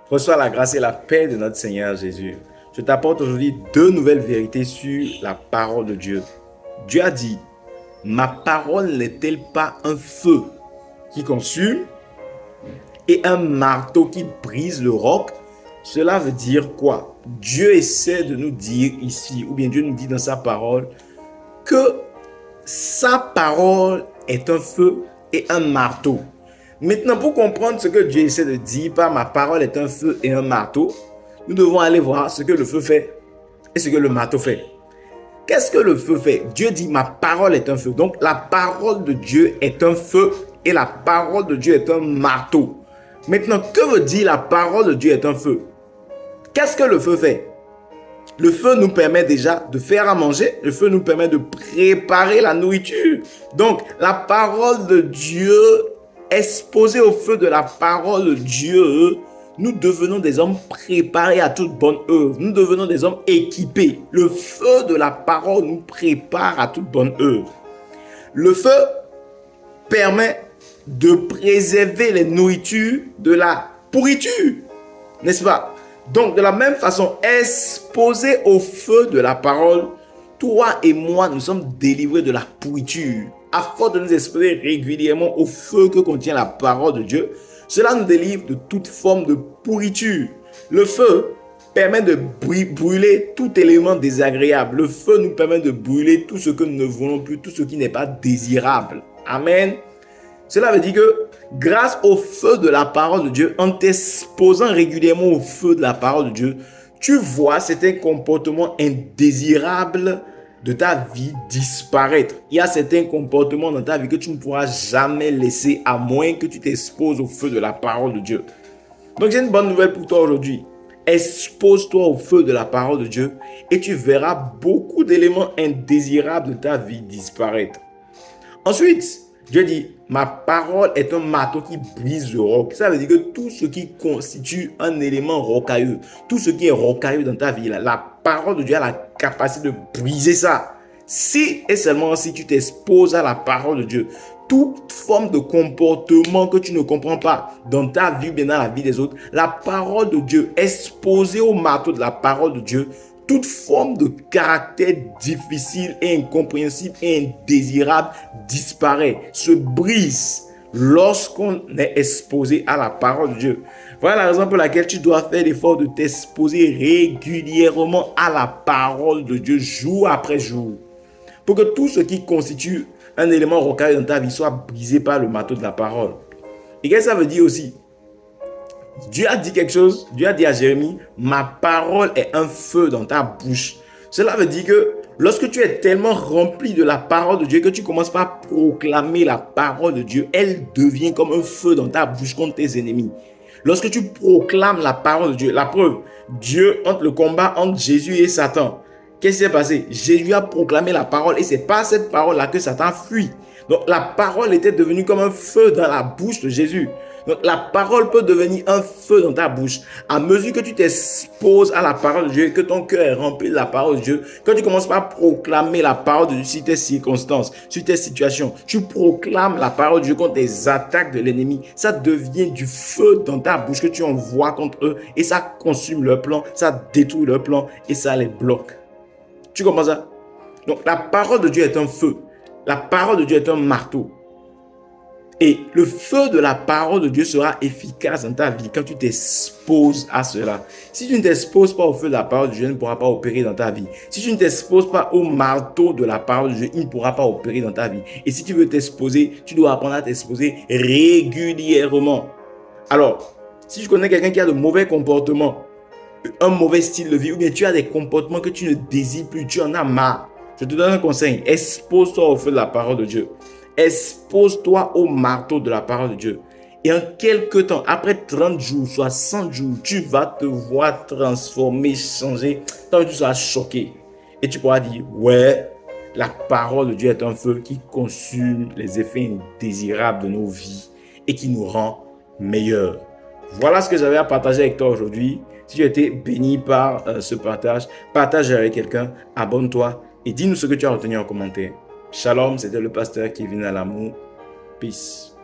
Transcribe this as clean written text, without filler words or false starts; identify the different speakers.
Speaker 1: Reçois la grâce et la paix de notre Seigneur Jésus. Je t'apporte aujourd'hui deux nouvelles vérités sur la parole de Dieu. Dieu a dit, ma parole n'est-elle pas un feu qui consume et un marteau qui brise le roc? Cela veut dire quoi? Dieu essaie de nous dire ici, ou bien Dieu nous dit dans sa parole, que sa parole est un feu et un marteau. Maintenant, pour comprendre ce que Dieu essaie de dire par ma parole est un feu et un marteau, nous devons aller voir ce que le feu fait et ce que le marteau fait. Qu'est-ce que le feu fait? Dieu dit ma parole est un feu. Donc la parole de Dieu est un feu et la parole de Dieu est un marteau. Maintenant, que veut dire la parole de Dieu est un feu? Qu'est-ce que le feu fait? Le feu nous permet déjà de faire à manger. Le feu nous permet de préparer la nourriture. Donc, la parole de Dieu, exposée au feu de la parole de Dieu, nous devenons des hommes préparés à toute bonne œuvre. Nous devenons des hommes équipés. Le feu de la parole nous prépare à toute bonne œuvre. Le feu permet de préserver les nourritures de la pourriture. N'est-ce pas? Donc, de la même façon, exposés au feu de la parole, toi et moi, nous sommes délivrés de la pourriture. À force de nous exposer régulièrement au feu que contient la parole de Dieu, cela nous délivre de toute forme de pourriture. Le feu permet de brûler tout élément désagréable. Le feu nous permet de brûler tout ce que nous ne voulons plus, tout ce qui n'est pas désirable. Amen. Cela veut dire que grâce au feu de la parole de Dieu, en t'exposant régulièrement au feu de la parole de Dieu, tu vois certains comportements indésirables de ta vie disparaître. Il y a certains comportements dans ta vie que tu ne pourras jamais laisser à moins que tu t'exposes au feu de la parole de Dieu. Donc j'ai une bonne nouvelle pour toi aujourd'hui. Expose-toi au feu de la parole de Dieu et tu verras beaucoup d'éléments indésirables de ta vie disparaître. Ensuite, Dieu dit, ma parole est un marteau qui brise le roc. Ça veut dire que tout ce qui constitue un élément rocailleux, tout ce qui est rocailleux dans ta vie, la parole de Dieu a la capacité de briser ça. Si et seulement si tu t'exposes à la parole de Dieu, toute forme de comportement que tu ne comprends pas dans ta vie ou bien dans la vie des autres, la parole de Dieu, exposée au marteau de la parole de Dieu, toute forme de caractère difficile et incompréhensible et indésirable disparaît, se brise lorsqu'on est exposé à la parole de Dieu. Voilà la raison pour laquelle tu dois faire l'effort de t'exposer régulièrement à la parole de Dieu jour après jour. Pour que tout ce qui constitue un élément rocailleux dans ta vie soit brisé par le marteau de la parole. Et qu'est-ce que ça veut dire aussi? Dieu a dit quelque chose, Dieu a dit à Jérémie, ma parole est un feu dans ta bouche. Cela veut dire que lorsque tu es tellement rempli de la parole de Dieu que tu commences par proclamer la parole de Dieu, elle devient comme un feu dans ta bouche contre tes ennemis. Lorsque tu proclames la parole de Dieu, la preuve, Dieu, entre le combat entre Jésus et Satan, qu'est-ce qui s'est passé? Jésus a proclamé la parole et c'est par cette parole-là que Satan fuit. Donc la parole était devenue comme un feu dans la bouche de Jésus. Donc la parole peut devenir un feu dans ta bouche. À mesure que tu t'exposes à la parole de Dieu, que ton cœur est rempli de la parole de Dieu, quand tu commences par proclamer la parole de Dieu sur tes circonstances, sur tes situations, tu proclames la parole de Dieu contre les attaques de l'ennemi, ça devient du feu dans ta bouche que tu envoies contre eux et ça consume leur plan, ça détruit leur plan et ça les bloque. Tu comprends ça? Donc la parole de Dieu est un feu. La parole de Dieu est un marteau. Et le feu de la parole de Dieu sera efficace dans ta vie quand tu t'exposes à cela. Si tu ne t'exposes pas au feu de la parole de Dieu, il ne pourra pas opérer dans ta vie. Si tu ne t'exposes pas au marteau de la parole de Dieu, il ne pourra pas opérer dans ta vie. Et si tu veux t'exposer, tu dois apprendre à t'exposer régulièrement. Alors, si tu connais quelqu'un qui a de mauvais comportements, un mauvais style de vie, ou bien tu as des comportements que tu ne désires plus, tu en as marre, je te donne un conseil, expose-toi au feu de la parole de Dieu. Expose-toi au marteau de la parole de Dieu. Et en quelque temps, après 30 jours, 60 jours, tu vas te voir transformer, changer. Tant que tu seras choqué. Et tu pourras dire, ouais, la parole de Dieu est un feu qui consume les effets indésirables de nos vies et qui nous rend meilleurs. Voilà ce que j'avais à partager avec toi aujourd'hui. Si tu as été béni par ce partage, partage avec quelqu'un, abonne-toi et dis-nous ce que tu as retenu en commentaire. Shalom, c'était le pasteur Kevin Alamou. Peace.